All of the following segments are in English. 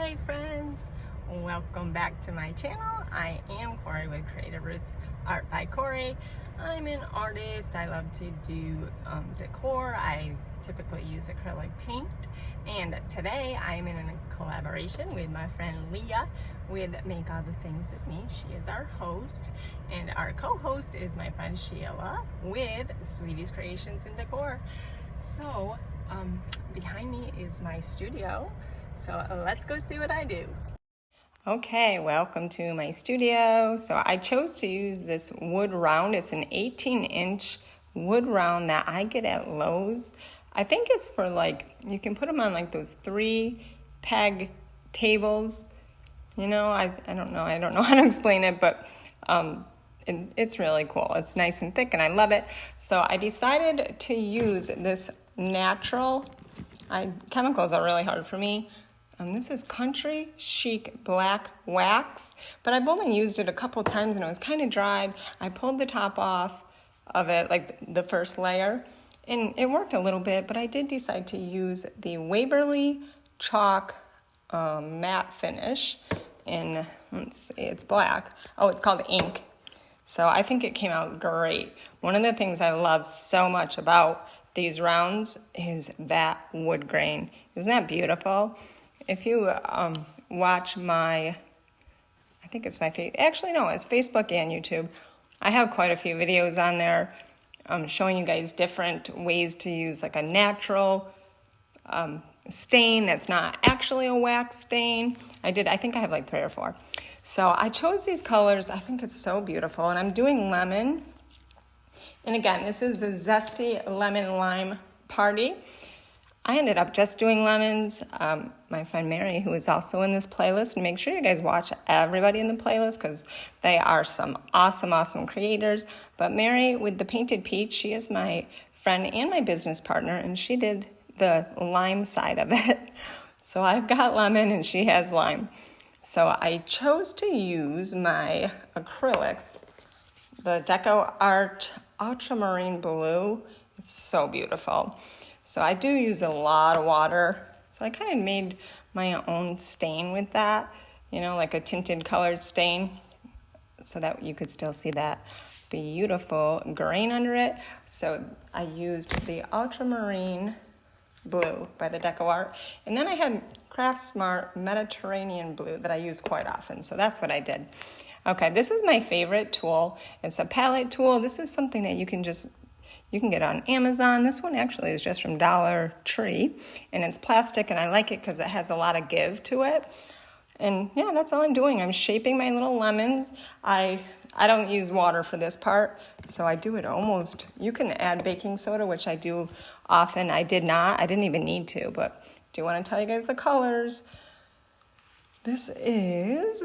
Hey friends, welcome back to my channel. I am Corey with Creative Roots Art by Corey. I'm an artist. I love to do decor. I typically use acrylic paint, and today I'm in a collaboration with my friend Leah with Make All the Things With Me. She is our host, and our co-host is my friend Shelia with Sweetie's Creations and Decor. So behind me is my studio. So let's go see what I do. Okay, welcome to my studio. So I chose to use this wood round. It's an 18-inch wood round that I get at Lowe's. I think it's for you can put them on those 3-peg tables. You know, I don't know how to explain it, but it's really cool. It's nice and thick and I love it. So I decided to use this natural, chemicals are really hard for me. This is Country Chic Black Wax, but I've only used it a couple times and it was kind of dried. I pulled the top off of it, the first layer, and it worked a little bit, but I did decide to use the Waverly Chalk matte finish in, let's see, it's black. Oh, it's called Ink. So I think it came out great. One of the things I love so much about these rounds is that wood grain. Isn't that beautiful? If you watch I think it's my it's Facebook and YouTube. I have quite a few videos on there showing you guys different ways to use a natural stain that's not actually a wax stain. I think I have 3 or 4. So I chose these colors. I think it's so beautiful, and I'm doing lemon. And again, this is the Zesty Lemon Lime Party. I ended up just doing lemons. My friend Mary, who is also in this playlist, and make sure you guys watch everybody in the playlist because they are some awesome creators. But Mary with the Painted Peach, she is my friend and my business partner, and she did the lime side of it. So I've got lemon and she has lime. So I chose to use my acrylics, the Deco Art Ultramarine Blue. It's so beautiful. So I do use a lot of water. So I kind of made my own stain with that, like a tinted colored stain, so that you could still see that beautiful grain under it. So I used the Ultramarine Blue by the Deco Art. And then I had Craft Smart Mediterranean Blue that I use quite often. So that's what I did. Okay, this is my favorite tool. It's a palette tool. This is something that you can get on Amazon. This one actually is just from Dollar Tree, and it's plastic, and I like it because it has a lot of give to it. And yeah, that's all I'm doing. I'm shaping my little lemons. I don't use water for this part, so I do it almost. You can add baking soda, which I do often. I did not. I didn't even need to, but do you want to tell you guys the colors? This is,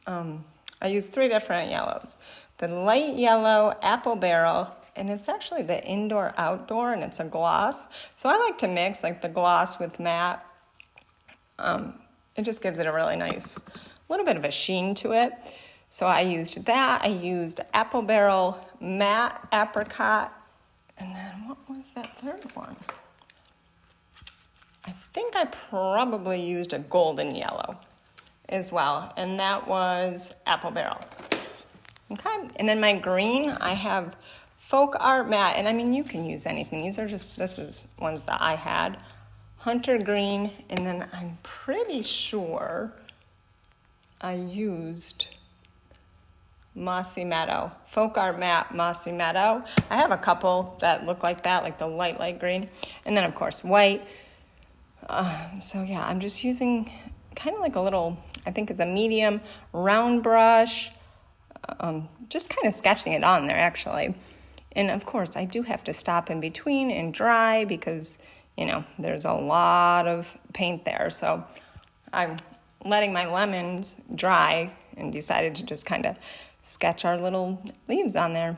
I use 3 different yellows. The light yellow apple barrel, and it's actually the indoor outdoor, and it's a gloss. So I like to mix the gloss with matte. It just gives it a really nice little bit of a sheen to it. So I used that. I used apple barrel matte apricot, and then what was that third one? I think I probably used a golden yellow as well, and that was apple barrel. Okay, and then my green, I have Folk Art Matte, and you can use anything. This is ones that I had. Hunter Green, and then I'm pretty sure I used Mossy Meadow. Folk Art Matte Mossy Meadow. I have a couple that look like that, like the light green, and then of course white. So yeah, I'm just using kind of a little, I think it's a medium round brush. Just kind of sketching it on there actually. And of course I do have to stop in between and dry because there's a lot of paint there. So I'm letting my lemons dry and decided to just kind of sketch our little leaves on there.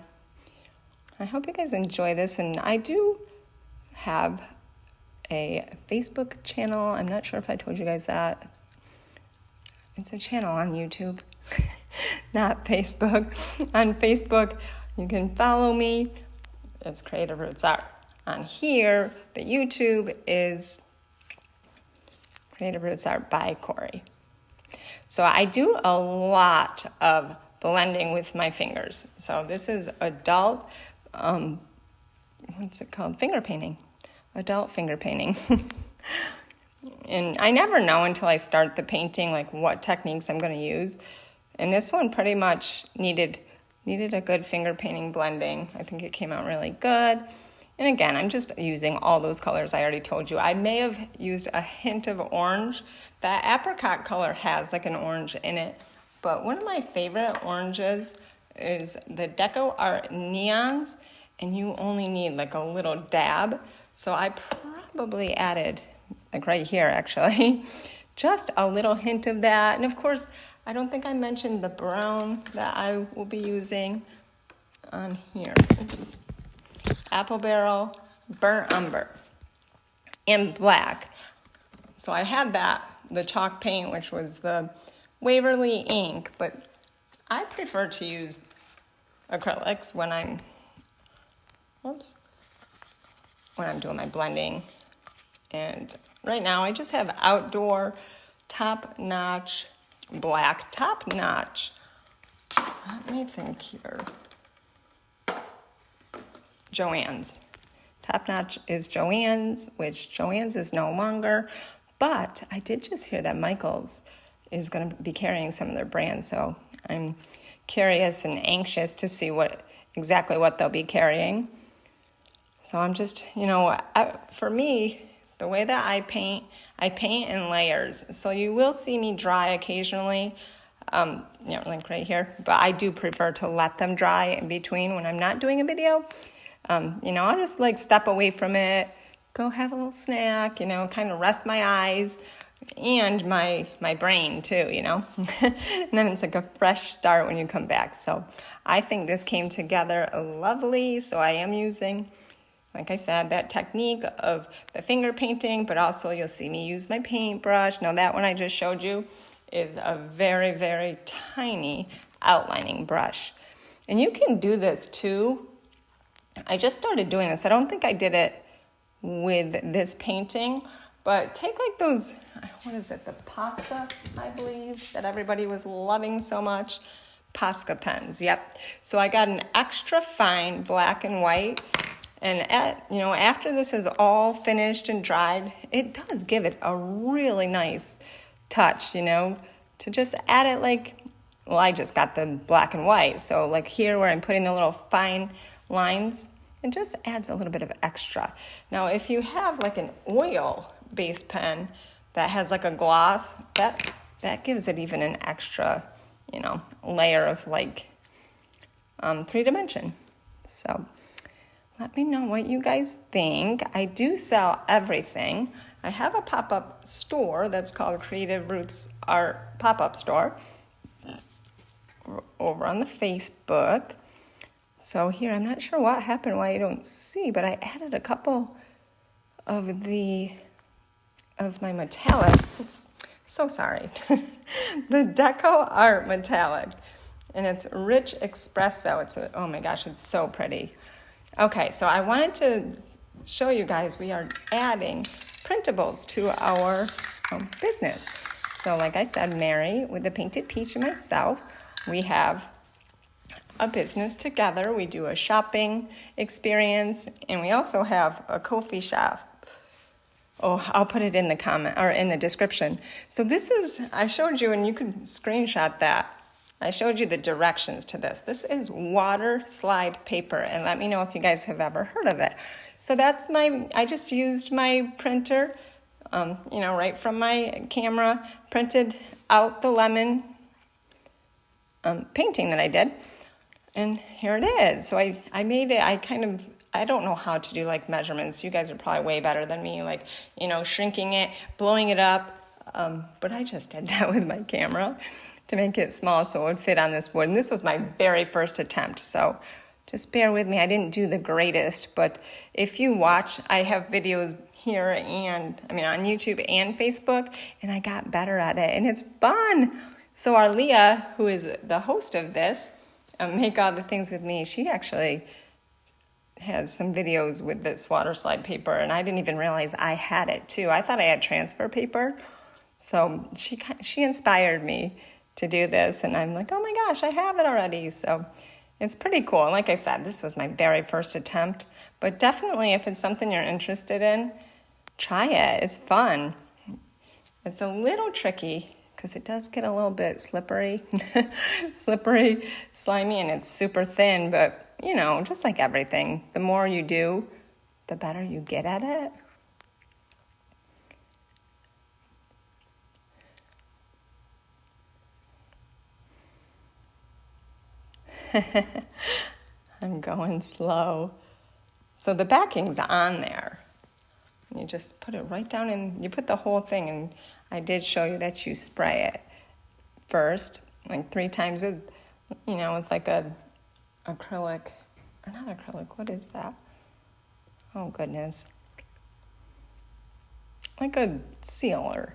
I hope you guys enjoy this, and I do have a Facebook channel. I'm not sure if I told you guys that. It's a channel on YouTube. Not Facebook. On Facebook, you can follow me. It's Creative Roots Art. On here, the YouTube is Creative Roots Art by Corey. So I do a lot of blending with my fingers. So this is adult, what's it called? Finger painting. Adult finger painting. And I never know until I start the painting, like what techniques I'm going to use. And this one pretty much needed a good finger painting blending. I think it came out really good. And again, I'm just using all those colors I already told you. I may have used a hint of orange. That apricot color has like an orange in it. But one of my favorite oranges is the Deco Art Neons. And you only need like a little dab. So I probably added, like right here actually, just a little hint of that. And of course, I don't think I mentioned the brown that I will be using on here. Oops. Apple Barrel, Burnt Umber, and black. So I had that, the chalk paint, which was the Waverly ink, but I prefer to use acrylics when I'm doing my blending. And right now I just have outdoor top-notch black, top-notch. Let me think here. Joann's. Top-notch is Joann's, which Joann's is no longer, but I did just hear that Michael's is going to be carrying some of their brands, so I'm curious and anxious to see exactly what they'll be carrying. So I'm just, for me, the way that I paint in layers. So you will see me dry occasionally, like right here, but I do prefer to let them dry in between when I'm not doing a video. I'll just like step away from it, go have a little snack, kind of rest my eyes and my brain too, and then it's like a fresh start when you come back. So I think this came together lovely. So I am using, like I said, that technique of the finger painting, but also you'll see me use my paintbrush. Now that one I just showed you is a very, very tiny outlining brush. And you can do this too. I just started doing this. I don't think I did it with this painting, but take like those, what is it, the Posca, I believe, that everybody was loving so much. Posca pens, yep. So I got an extra fine black and white. And after this is all finished and dried, it does give it a really nice touch, to just add it I just got the black and white. So like here where I'm putting the little fine lines, it just adds a little bit of extra. Now, if you have like an oil-based pen that has like a gloss, that gives it even an extra, layer of like 3-dimension. So let me know what you guys think. I do sell everything. I have a pop-up store that's called Creative Roots Art Pop-Up Store over on the Facebook. So here, I'm not sure what happened, why you don't see, but I added a couple of my metallic. Oops, so sorry. The Deco Art Metallic. And it's Rich Espresso. Oh my gosh, it's so pretty. Okay, so I wanted to show you guys we are adding printables to our business. So like I said, Mary with the Painted Peach and myself, we have a business together. We do a shopping experience, and we also have a coffee shop. Oh, I'll put it in the comment or in the description. So this is, I showed you, and you can screenshot that. I showed you the directions to this. This is water slide paper, and let me know if you guys have ever heard of it. So that's I just used my printer, right from my camera, printed out the lemon painting that I did. And here it is. So I made it, I don't know how to do like measurements. You guys are probably way better than me, like, shrinking it, blowing it up. But I just did that with my camera to make it small so it would fit on this wood. And this was my very first attempt. So just bear with me. I didn't do the greatest, but if you watch, I have videos here on YouTube and Facebook, and I got better at it, and it's fun. So our Leah, who is the host of this, Make All the Things With Me, she actually has some videos with this water slide paper, and I didn't even realize I had it too. I thought I had transfer paper, So she inspired me to do this, and I'm like, oh my gosh, I have it already. So it's pretty cool. And like I said, this was my very first attempt, but definitely if it's something you're interested in, try it. It's fun. It's a little tricky because it does get a little bit slippery, slimy, and it's super thin, but you know, just like everything, the more you do, the better you get at it. I'm going slow. So the backing's on there. You just put it right down and you put the whole thing, and I did show you that you spray it first, like 3 times with, you know, with like a acrylic, or not acrylic, what is that? Oh goodness. Like a sealer.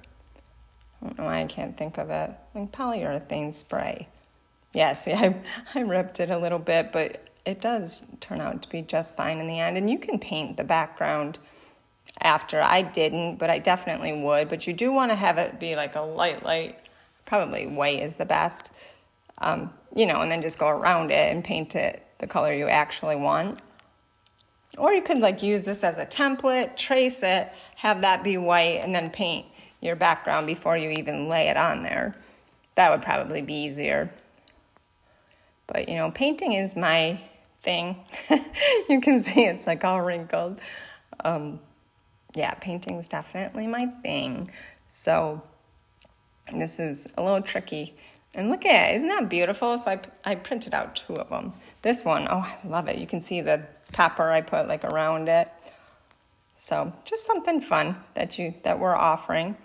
I don't know why I can't think of it. Like polyurethane spray. Yeah, see, I ripped it a little bit, but it does turn out to be just fine in the end. And you can paint the background after. I didn't, but I definitely would. But you do want to have it be like a light, probably white is the best, you know, and then just go around it and paint it the color you actually want. Or you could like use this as a template, trace it, have that be white, and then paint your background before you even lay it on there. That would probably be easier. But, you know, painting is my thing. You can see it's like all wrinkled. Yeah, painting is definitely my thing. So this is a little tricky. And look at it, isn't that beautiful? So I printed out 2 of them. This one, oh, I love it. You can see the copper I put like around it. So just something fun that we're offering.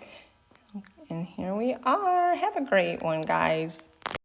And here we are. Have a great one, guys.